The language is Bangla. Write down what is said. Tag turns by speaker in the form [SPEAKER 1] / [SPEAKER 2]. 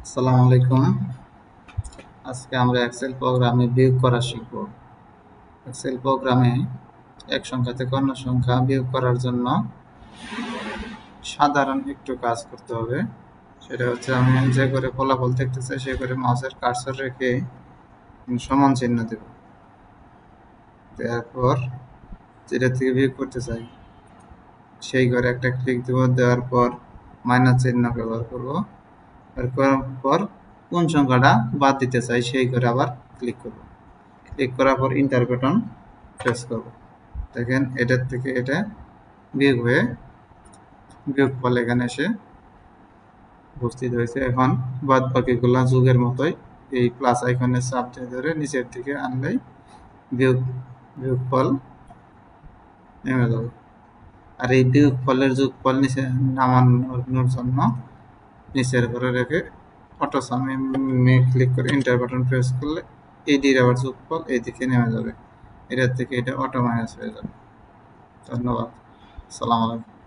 [SPEAKER 1] আসসালামু আলাইকুম। আজকে আমরা এক্সেল প্রোগ্রামে বিয়োগ করা শিখব। এক্সেল প্রোগ্রামে এক সংখ্যা থেকে অন্য সংখ্যা বিয়োগ করার জন্য সাধারণ একটু কাজ করতে হবে। সেটা হচ্ছে আমি যে করে ফলাফল দেখতে চাই সে করে মাউসের কার্সর রেখে সমান চিহ্ন দেব। তারপর যেটা থেকে বিয়োগ করতে চাই সেই ঘরে একটা ক্লিক দেব। দেওয়ার পর মাইনাস চিহ্ন ব্যবহার করব। তারপর কোন সংখ্যাটা বাদ দিতে চাই সেই ঘরে আবার ক্লিক করব। ক্লিক করার পর ইন্টার বাটন প্রেস করব। দেখেন এটার থেকে এটা বিয়োগ হয়ে বিয়োগফল এখানে এসে উপস্থিত হয়েছে। এখন বাদ বাকিগুলা যুগের মতোই এই প্লাস আইকনের চাপ দিয়ে ধরে নিচের দিকে আনলেই বিয়োগফল নেমে যাবে। আর এই বিয়োগফলের যোগফল নিচে নামানোর জন্য নিচের ঘরে রেখে অটো সামে ক্লিক করে ইন্টার বাটন প্রেস করলে এই দিকে আবার যোগফল এই দিকে নেমে যাবে। এটার থেকে এটা অটো মাইনাস হয়ে যাবে। ধন্যবাদ। আসসালামু আলাইকুম।